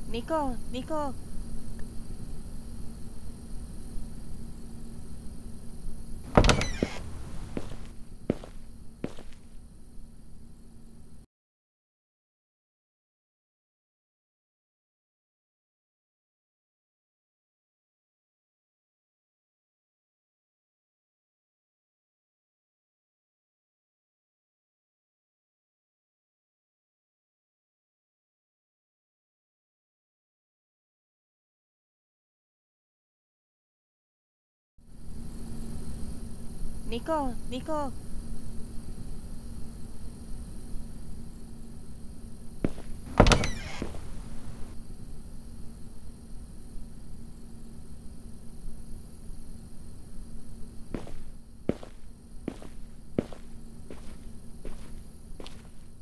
Nico, Nico. Nico, Nico.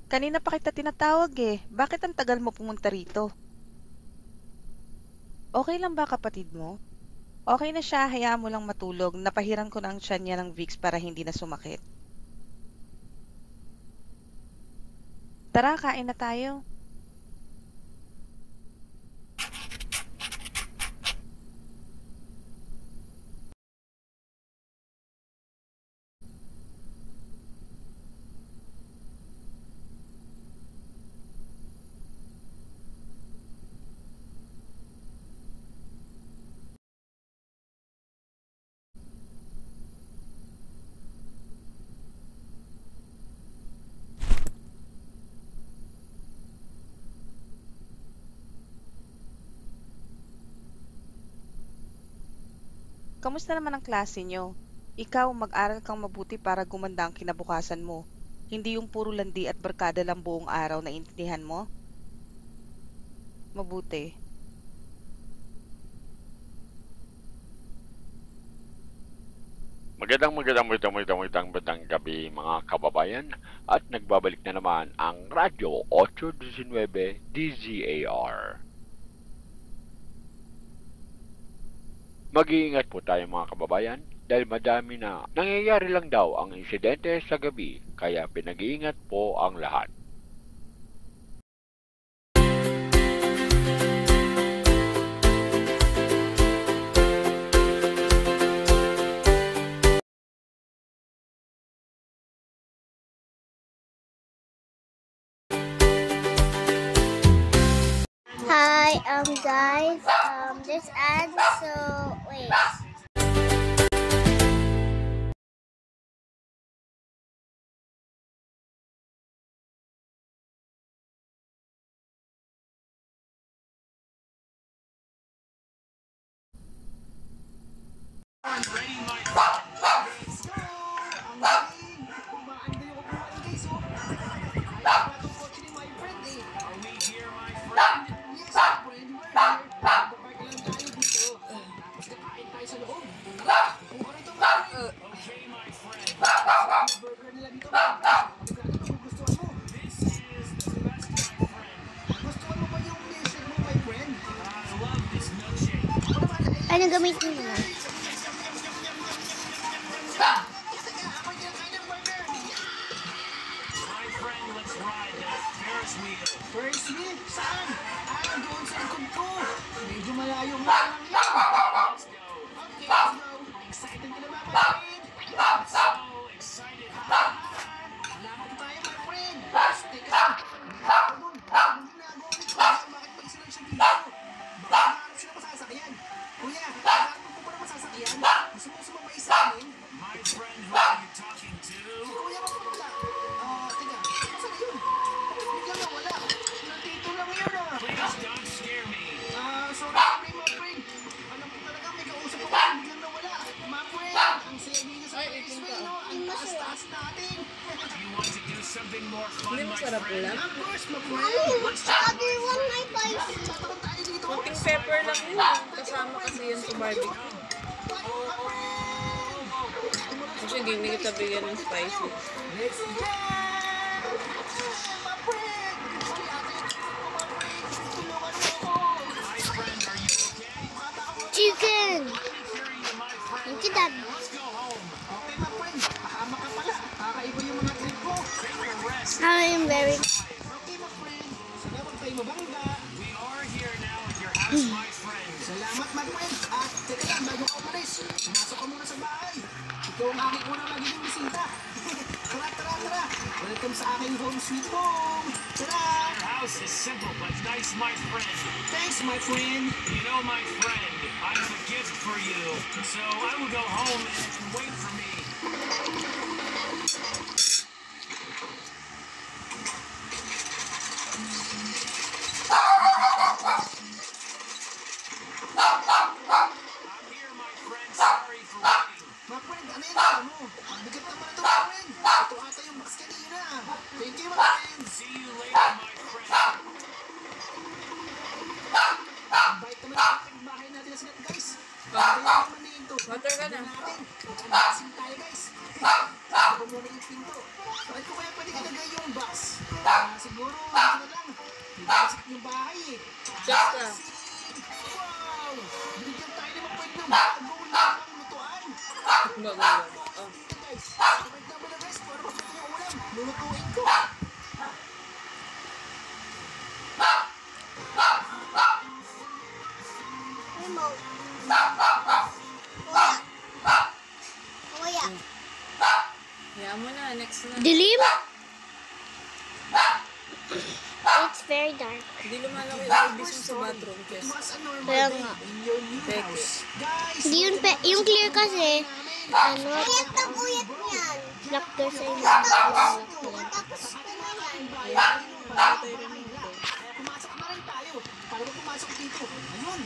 Kanina pa kita tinatawag eh. Bakit ang tagal mo pumunta rito? Okay lang ba kapatid mo? Okay na siya, hayaan mo lang matulog. Napahiran ko na ang tiyan niya ng Vicks para hindi na sumakit. Tara, kain na tayo. Kamusta naman ang klase niyo? Ikaw, mag-aral kang mabuti para gumanda ang kinabukasan mo. Hindi yung puro landi at barkada lang buong araw na intindihan mo? Mabuti. Magandang gabi mga kababayan at nagbabalik na naman ang Radyo 819 DZAR. Mag-iingat po tayo mga kababayan dahil madami na nangyayari lang daw ang insidente sa gabi kaya pinag-iingat po ang lahat. Hi, guys, this ad, so, wait. Anong gamitin mo? First wheel? Saan? Doon sa likod ko. Medyo malayo mo lang yan. Let's go. Okay, let's go. Excited ka na ba, my friend? So excited. Alamat tayo, my friend. Teka. Doon. Ang ginagawa nito. Bakit pa isa lang siya dito? Baka nahanap siya na masasakyan. Kuya, nahanap mo pa na masasakyan? Gusto mo sumabay sa amin? My friend, who are you talking to? Kuya, bakit wala? Teka. Saan na yun? Biglang nawala. Nandito lang yun ah. Please don't scare me. Sorry, my friend. Alam ko talaga may kausap ako. Biglang nawala. My friend, ang saya niya sa Raceway, no? Ang taas-taas natin. You want to do something more fun, my friend? Of course, my friend. Let's Sabi, one night life. Tatakan tayo dito. Konting pepper lang yun. Kasama kasi yun sa barbecue. Kasi hindi kita bigyan ng spicy. Let's go! My friend! Sorry, ate. My friend, tulungan mo ako. My friend, are you okay? Chicken. Thank you, Dad. Let's go home. Okay, my friend. Pakama ka pala. Kakaiba yung mga trip ko. Take a rest. I am very... Okay, my friend. Salamat tayo mabangga. We are here now. my friend. Salamat, my friend. At teka lang, bago ka umalis, pumasok ka muna sa bahay. Ikaw ang aking unang magiging bisita. Tara, tara, tara. Welcome sa aking home sweet home. Tara. Your house is simple but nice, my friend. Thanks, my friend. You know, my friend, I have a gift for you. So I will go home and wait for me. I'm here, my friend. Sorry for waiting. My friend, ano yun ako mo? Ang bigat naman ito, my friend. Ito ata yung box kanina. Thank you, my friend. See you later, my friend. Invite naman ang bahay natin na sila, guys. Kaya naman na ito. Water ka na. Unboxing tayo, guys. Ito muna yung pinto. Bakit ko kaya pwede ilagay yung box? Siguro, ito na lang. Ibasik yung bahay eh. Check ka. Wow! Binigyan tayo naman pwede ng bagong lamang lutuan. Bago. Oh. Guys, sabay na mo na guys para masuto yung ulam. Lulutuin ko. Remote. Kuya. Kaya mo na, next na. Dilim? It's very dark. Hindi lumalaki yung ibis mo sa bathroom, It Kes. was a normal Kaya day nga. in your new Peke. house. Guys, Hindi yun yung clear kasi, ano, black door sa inyo. tapos ko na yan. Kaya tayo rin dito. Kaya pumasok na rin tayo. Para ba pumasok dito? Ayun.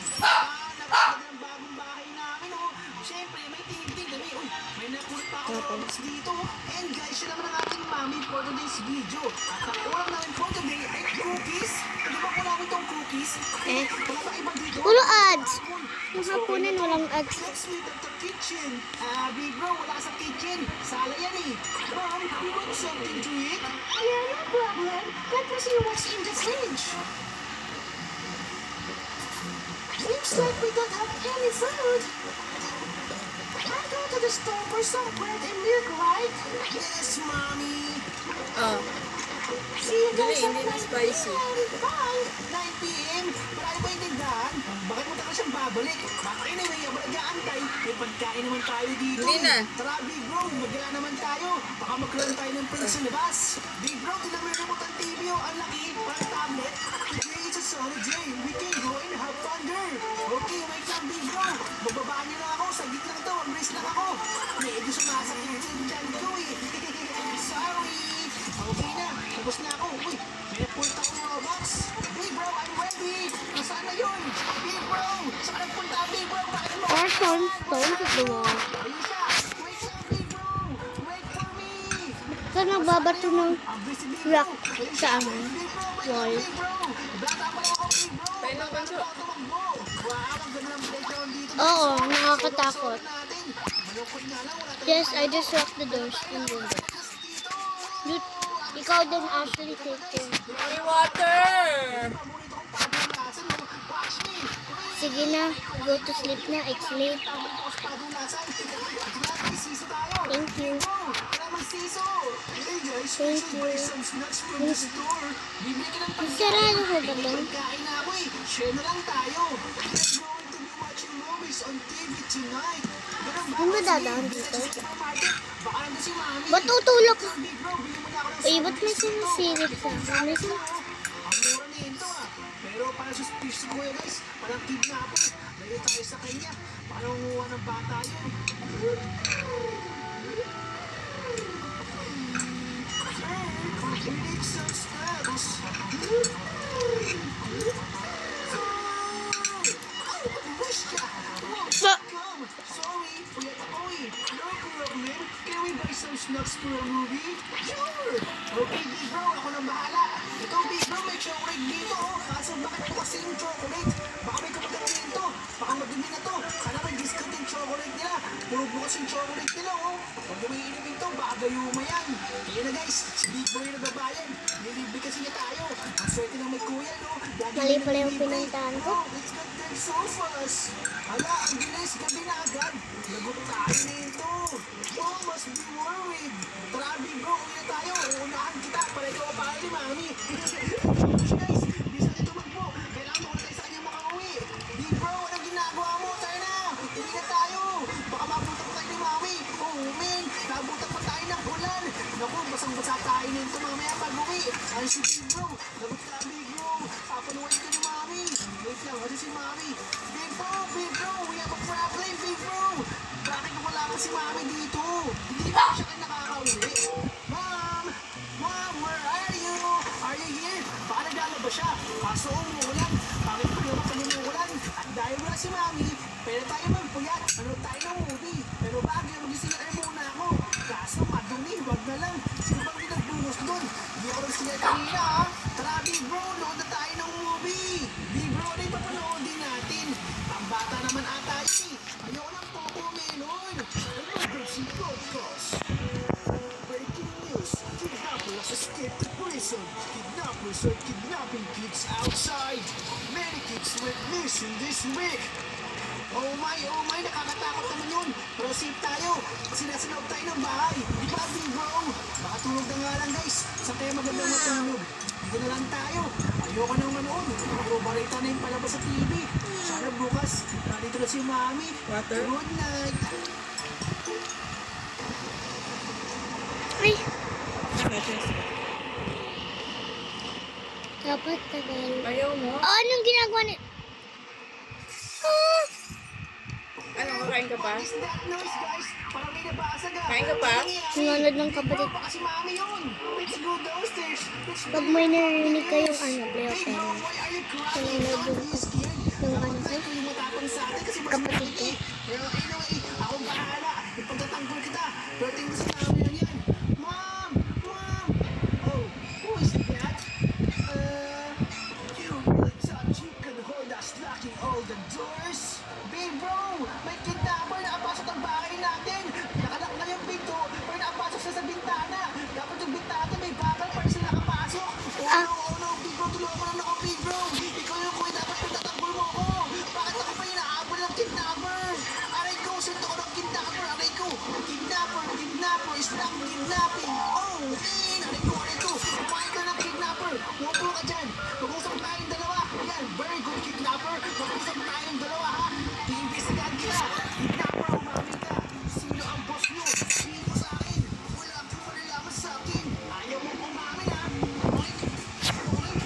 Napagod ng bagong bahay namin, oh. Siyempre, may tinting kami. Uy, may napulot pa ako Robux dito. And guys, siya naman ang aking mami for today's video. At ang ulam namin for today ay cookies. Ano ba ko namin tong cookies? Eh. Wala ba iba dito? Puro ads. Yung hapunan, walang ads. Let's meet at the kitchen. Big bro, wala ka sa kitchen. Sala yan eh. Mom, you want something to eat? Yeah, no problem. Let me see what's in the fridge. Looks like we don't have any food. I go to the store for some bread and milk, right? Yes, mommy. Oh. See you guys Dili, at hindi na 9 spicy. p.m. Bye! 9 p.m. Marami ba yung tindahan? Bakit mo tayo siyang babalik? Baka anyway, ang nag-aantay. May pagkain naman tayo dito. Hindi na. Tara, Big Bro, magala naman tayo. Baka magkaroon tayo ng prints sa labas. Big Bro, tinan mo yung remote ang TV, oh. Ang laki, parang tablet. Today is a sunny day. We can go and have fun there. Okay, wait lang, Big Bro. Bababaan niyo na ako. Saglit lang to. Embrace lang ako. Medyo sumasakit yung dyan ko eh. Sorry. Okay na. Tapos na ako. Uy, may napunta akong Robux. Big Bro, I'm ready. Nasaan na yun? Big Bro, saan ka nagpunta, Big Bro? Bakit mo? Or stones at the wall. Ayun siya. Wait lang, Big Bro. Wait for me. Saan nagbabato ng Ang busy, Big Bro. rock Ayun sa siya. ano? Big Bro, wait Wall. lang, Big Bro. Bata pa lang ako, Big Bro. Tayo na, Banjo. Tumakbo. Wow, ang ganda ng playground dito. Oo, nakakatakot. Natin. Malungkot nga lang, wala tayong Yes, I just locked the doors and windows. You, ikaw din, Ashley, take care. May water! Sige na, go to sleep na, it's late. Thank you. Thank you. Sarado ko ba ito? Kain na ako eh. Share na lang tayo. We're going to be watching movies on TV tonight. Ano ba dadaan dito? Baka nandun si Mami. Ba't tutulog ka? Big bro, bili mo na ako ng Uy, ba't may sinisilip sa akin? May sin- Ang mura nito ah. Pero parang suspicious si Kuya guys. Parang kidnapper. Layo tayo sa kanya. Baka nangunguha ng bata yun. We need some snacks. Come. Sorry, Kuya Takoy. No problem. Can we buy some snacks for a movie? Sure. Okay, Big Bro. Ako nang bahala. Ito, Big Bro, may chocolate dito. Oh. Kaso bakit po kasi yung chocolate? Baka may kapagaling to. Baka madumi na to. Sana may discount yung chocolate nila. Puro bukas yung chocolate nila, oh. Pag umiinumin to, baka gayuma yan. Kaya na guys, si Big Bro yung nagbabayad. Nilibre kasi niya tayo. Ang swerte ng may kuya, no? Lagi Mali niya pala yung nilibre. pinuntahan ko. Oh, let's get them sofas. Hala, ang bilis. Gabi na agad. Lagot tayo nito. Oh, must be worried. Tara, Big Bro, uwi na tayo. Uunahan kita para ikaw ang bahay ni Mami. Guys, bisa dito magpo. Kailangan mo tayo sa kanya makauwi. bro. Labot ka, big bro. Papaluin ka ni mami. Wait lang, ano si mami? Big bro, we have a problem, big bro. Bakit wala ka si mami dito? Hindi ba siya kayo nakakauwi? Mom, where are you? Are you here? Baka naglalaba siya. Kaso umuulan. Bakit pa naman pag umuulan? At dahil wala si mami, pwede tayo magpuyat. Ano tayo ng movie? Pero bagay, mag-CR muna ako. Kaso madumi, wag na lang. Sino bang pinagbunos doon? Hindi ako nag-CR kanina, ha? Tara, big bro, load na tayo ng movie. Big bro, ano yung papanoodin natin? Ang bata naman ata yun, eh. Ayoko ng Coco Melon. Emergency broadcast. Breaking news. Kidnappers escaped the prison. Kidnappers are kidnapping kids outside. Many kids went missing this week. Oh my, nakakatakot naman yun. Pero safe tayo. Sinasalaw tayo ng bahay. Di ba, big bro? Baka tulog na nga lang, guys. Sa tayo magandang matulog. Dito na lang tayo. Ayoko nang manood. Mag-obarita na yung palabas sa TV. Sana bukas, nandito na si mami. Water? Good night. Ay, dapat tagal. Ayaw mo? Oh, anong ginagawa ni... Ah! Ano, kakain ka pa? What is that noise, guys? Parang may nabasag, ah. Kain ka pa? Sinunod ng kapatid. Baka si mami yun. Let's go downstairs. Let's go Pag may narinig kayong ano, Hey, playoff bro, why are you crying? Sinunod Don't be scared. yung ano Dapat ko, ito yung matapang sa atin kasi mas kapatid malaki. Pero anyway, ako bahala. Ipagtatanggol kita. Pero tingin mo sa mami lang yan. Mom! Oh, who is that? You really thought you could hold us locking all the doors? Big bro, may kidnapper nakapasok ang bahay natin. Nakalak na yung pinto, pero nakapasok siya sa bintana. Dapat yung bintana may bakal para sila nakapasok. Oh no, big bro, tulungan mo naman ako, big bro. Ikaw yung kuya, dapat pagtatanggol mo ako. Bakit ako pa inaabol ng kidnapper? Aray ko, sinto ko ng kidnapper, aray ko. Kidnapper, stop kidnapping. Oh, man, aray ko. Kumain ka ng kidnapper. Umupo ka dyan. Mag-usap tayong dalawa. Yan, very good kidnapper. Mag-usap tayong dalawa, ha? Iimbestigahan kita. Kidnapper, umami ka. Sino ang boss nyo? Dito sa akin. Wala kang malalaman sa akin. Ayaw mo umami, ha? Okay.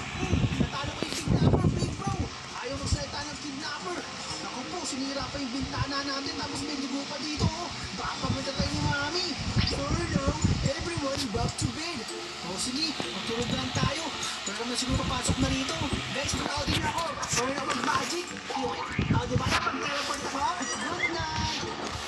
Natalo ko yung kidnapper, big bro. Ayaw magsalita ng kidnapper. Naku po, sinira pa yung bintana natin tapos may dugo pa dito. Baka pagpunta tayo ni mami. Sorry lang, everyone back to bed. O sige, matulog lang tayo. Pero naman siguro papasok na rito. Guys, panood din ako. Sorry na mag-magic. Diba napag-teleport ako? Good night.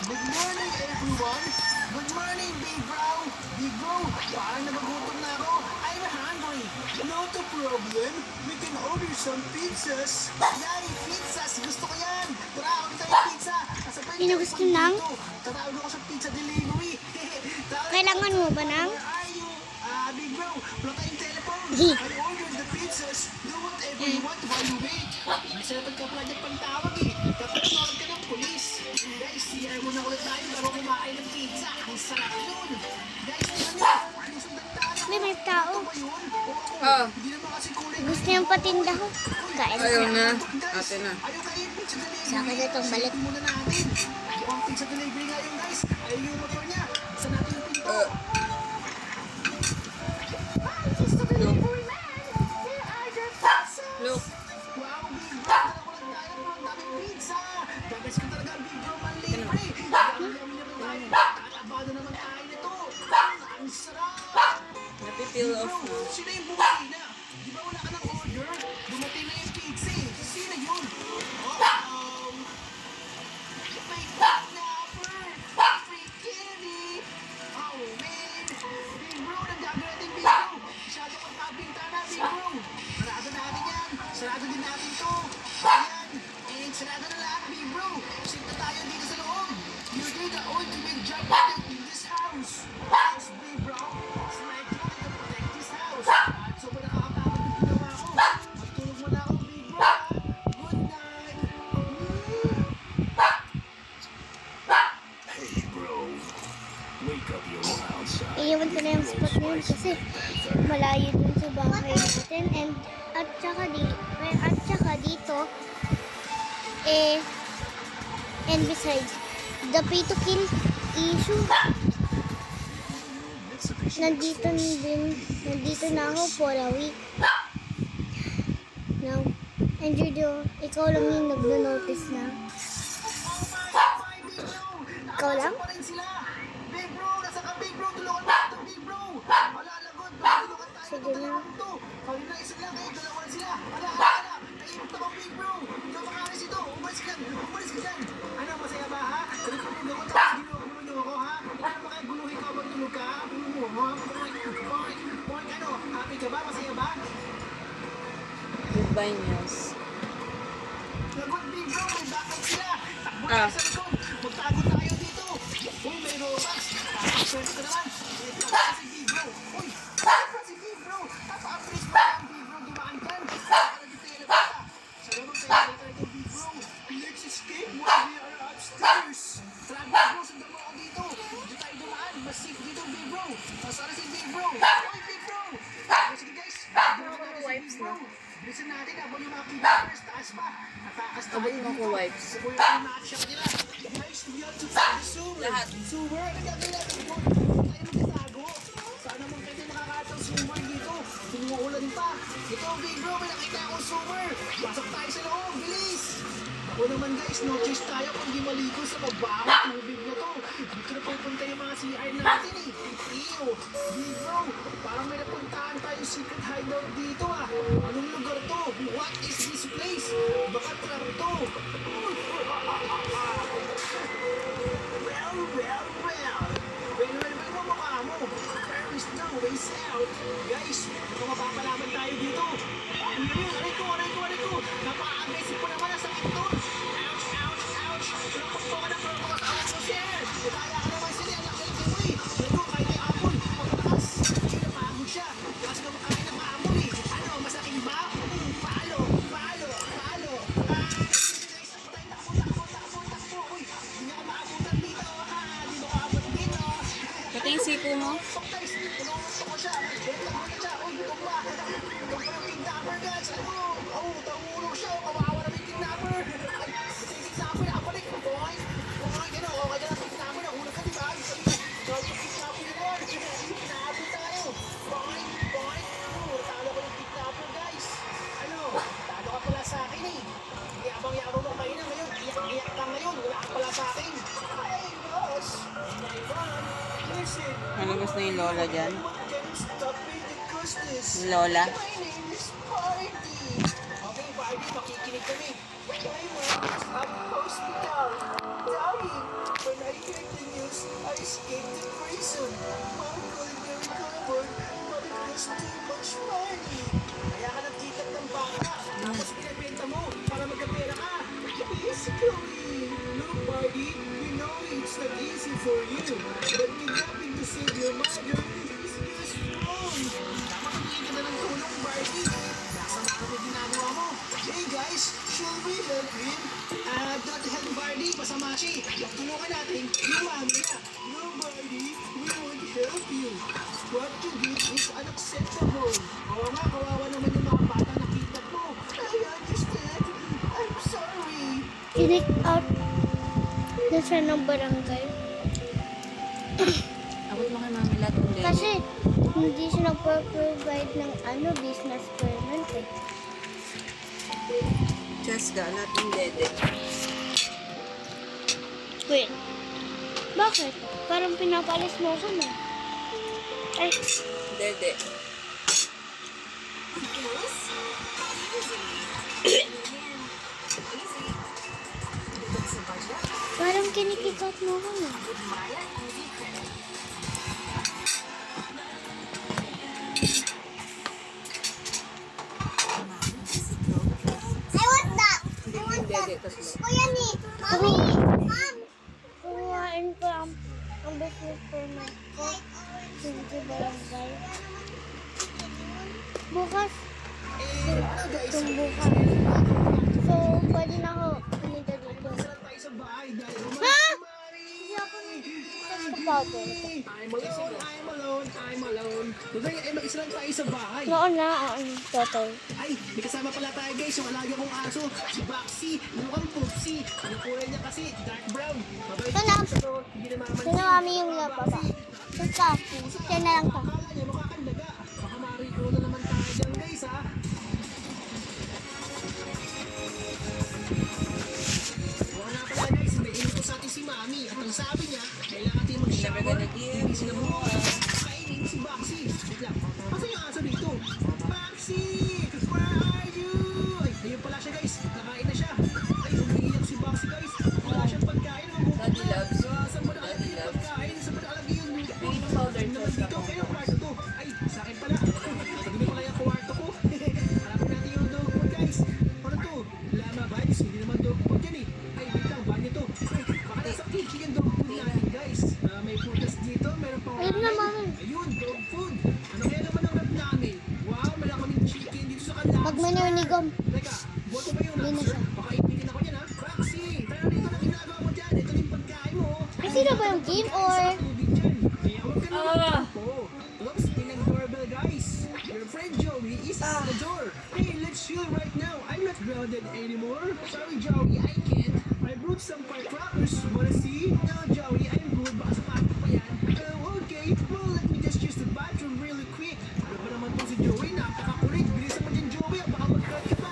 Good morning, everyone. Good morning, big bro. Big bro, parang nabagutom na ako. I'm hungry. Not a problem. We can order some pizzas. Yay, pizzas. Gusto ko yan. Tara, order tayo pizza. Nasa pa Sino gusto ng? Tatawag ako sa pizza delivery. Kailangan mo ba ng? Where are you? Big bro, wala tayong telephone. Hi. I ordered the pizzas. Do whatever you want while you wait. Kasi pagka-plug at pagtawag eh. Dapat tawag ka ng polis. Guys, CR muna ulit tayo bago kumain ng pizza. Ang sarap yun. Guys, tingnan nyo. Susundan tayo. May tao. Ito ba yun? Oh. Hindi naman kasi kulay. Gusto niyang patinda ko. Kain Ayaw na. na. Guys, Ate na. ayaw kayo pizza delivery. Sa akin na itong balik. Silipin muna natin. Mukhang pizza delivery nga yun, guys. Ayaw yung motor niya. Buksan natin yung pinto. Look. Wow, big bro! Dalawa lang tayo, pero ang daming pizza! Dabes ko talaga ang big bro manlibre! Yummy naman tayo! Kakabado naman tayo nito! Ang sarap! Napipil Bro, off na. sino yung bumasina? Di ba wala ka ng order? Dumating na yung pizza eh! Sino yun? May kidnapper! Free candy! Oh man! Big bro, nagagalating big bro! Masyado kang kabintana, big bro! Sarado natin yan! Sarado din natin to! Ayan! And sarado na lahat, big bro! Sit na tayo dito sa loob! You did the ultimate job in this house! Yes, big bro! It's my duty to protect this house! At sobrang nakakapagod yung ginawa ko! Magtulog mo na ako, big bro! Ha? Good night! Hey, bro. Wake up, you wild side. Iiwan ko na yung spot na yun kasi malayo dun sa bahay natin at saka dito and besides the pay to kill issue nandito na ako for a week. Now, and ikaw lang yung nagno-notice na. Ikaw lang? Pa rin sila. Big bro, nasa ka big bro? Tulungan mo ito, big bro. Wala lagot, tulungan tayo. Sige na. Kanina isa lang eh, dalawa na sila. Wala. Naipot ako big bro. Ikaw makaris ito. Umalis ka dyan. Ano, masaya ba ha? Kaya kung gawin tapos ginugulo niyo ako ha? Ano makaguluhin ka pag tulog ka? Point, ano? Happy ka ba? Masaya ba? Goodbye, News. Lagot big bro, may backup sila. Takbo tayo sa likod. Magtago tayo dito. Uy, may Romax. Tapos ka naman. Si big bro. Uy, si big bro. Napaka-press mo lang big bro. Dumaan dyan. Nakakaditela pa. Salamat sa iyo talaga big bro. Let's escape while we are upstairs. Tara big bro, sundan mo ako dito. Dito tayo dumaan. Mas safe dito big bro. Sana si big bro. Uy big bro. Sige guys. Wipes na. Bilisan natin habang yung mga kidnappers taas pa. Natakas tayo. Abot mo ko wipes. Kung yung na-action nila. Guys, we have to find the sewer. Lahat. Sewer? Ano gagawin natin? Tayo magkatago. Sana mong pwede nakakatang sewer dito. Tumuulan pa. Ito, big bro, may nakita akong sewer. Pasok tayo sa loob. Bilis! Ako naman guys, no choice tayo kung di maligo sa mabawang tubig na to. Dito na pupunta yung mga CR natin eh. Ew! Big bro, parang may napuntahan tayong secret hideout dito ah. Anong lugar to? What is this place? Baka trap to. Well, mukha mo. There is no ways out. Guys, kung mapapalaman tayo dito. Aray ko. Napaka-aggressive ko naman. Nasakit to. Ouch. Tulakot ko ka na pero mga tawag ko, sir. Kaya ka naman sila. Nakilagay mo eh. Nago, kahit may amon. Pagkakas. Hindi na pagod siya. Kasi naman kahit na maamon eh. Ano, masakit ba? Palo. Takbo. Uy, hindi ako maabutan dito. Di ba kaabot dito? Pati yung siko mo. Guys, tulungan ko siya. Uy, tumba ng kidnapper, guys. Tanguro siya. Kawawa na may kidnapper. Yung kidnapper, nakabalik. Okay ka na kidnapper. Nahulog ka, diba? Yung kidnapper yun. Kinaabot tayo. Okay. Talo ko yung kidnapper, guys. Talo ka pala sa akin eh. Yabang-yabang mo kayo na ngayon. Iyak ka ngayon. Wala ka pala sa akin. Ay, boss. Listen. Ano gusto yung lola dyan? Stop it because this. Lola? My name is Party. Okay, Party, makikinig kami. My mom is at hospital. Dying. When I heard the news, I escaped the prison. Mom could be recovered, but it was too much money. Kaya ka nagkitag ng baka. Tapos pinabenta mo para magkapera ka. Basically, look, Party, we know it's not easy for you. But kidnapping to save your mother is just wrong. Dapat humingi ka na ng tulong, Party. Nasama ka na ginagawa mo. Hey guys, should we help him? Don't help Barney, Pasamachi. Tulungan natin yung mami niya. No, Barney, we won't help you. What you did is unacceptable. Oo nga, kawawa naman yung mga bata na kidnap mo. I understand. I'm sorry. Kinik out na siya ng barangay. Abot mo kay mami lahat ng dede. Kasi hindi siya nagpo-provide ng business permit eh. Cheska, lahat ng dede. Wait, bakit? Parang pinapalis mo ako na. Ay, Dede. parang kinikikot mo ako na. Dede, tapos Kuya ni, Mami! Mom! Kuhain ko ang business permit ko. Hindi barangay. Bukas. Itong bukas. So, pwede na ako pinita dito. Tayo sa bahay dahil Ha? Mari! Sa papo. I'm alone. Doon tayo, isa lang tayo sa bahay. Noon na, total. Ay, may kasama pala tayo guys, yung alaga kong aso, si Baxi, mukhang Poopsie. Ang kulay niya kasi, dark brown. Mabait Ito na. ito, hindi naman Sino mami yung lababa? Ito, siya na lang to. Akala niya makakandaga. Baka mariko na naman tayo dyan guys ha. Oo nga pala guys, may inito sa atin si Mami. At ang sabi niya, kailangan natin mag-shower. Hindi sila muna. Kainin si Baxi. Wait lang, pasan yung aso dito? Baxi! Where are you? Ay, ayun pala siya guys. Nakain na siya. Ay, umiiyak si Baxi guys. Wala siyang pagkain. Daddy loves. Saan mo nakalagay yung pagkain? Saan mo nakalagay yung luto? May powder Ayun naman dito. Ayun ang kwarto to. Ay, sa akin pala. Sabi pala yung kwarto ko. Hanapin natin yung dog food guys. Ano to? Lama vibes. Hindi naman dog food yan eh. Ay, wait lang. Banyo to. Ay, baka nasa kitchen yung dog food natin guys. May putas dito. Meron pang Ayun na, mami. Ayun, dog food. Ano kaya naman ang rap namin? Wow, wala kaming chicken dito sa kanila. Pag may nanigom. Teka, boto ba yung Hindi na lobster? siya. Baka ipitin ako dyan ha. Roxy, tara dito na ginagawa mo dyan. Ito na yung pagkain mo. Ay, sino ba yung Kim or? Kaya huwag ka na magtampo. Oops, pinang doorbell guys. Your friend Joey is at the door. Hey, let's chill right now. I'm not grounded anymore. Sorry Joey, I can't. I brought some firecrackers. Wanna see? No Joey, I'm good. Baka sa pato pa yan. Okay, well let me just use the bathroom really quick. Ano ba naman po si Joey? Napakakulit. Bilisan mo din Joey. Baka mag-hurt ka pa.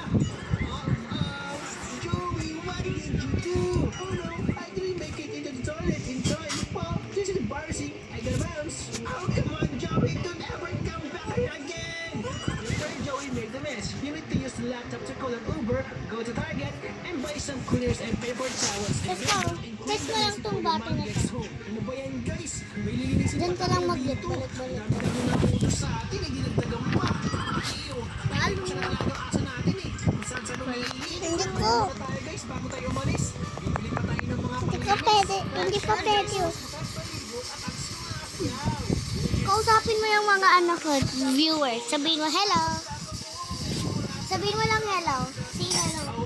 Joey, what did you do? Oh no, I didn't make it into the toilet in time. Well, this is embarrassing. I gotta bounce. Oh, come on, Joey, don't ever come back here again. Your friend Joey made the mess. You need to use the laptop to call an Uber, go to Target, and buy some cleaners and paper towels. Let's go. Let's go lang tong bata na to. Ano ba yan, guys? May lilinisin Diyan ka lang tayo mag-lit, dito. balik-balik. Dami-dami na utos sa atin, eh, dinagdagan pa. Ew. Lalo. Sa nalagang aso natin eh. Saan-saan umili. Hindi ko. Tayo guys, bago tayo umalis. Bibili pa tayo ng mga Hindi ka pwede. Hindi ka pwede yun. Kausapin mo yung mga anak ko, viewers. Sabihin mo, hello. Sabihin mo lang hello. Say hello.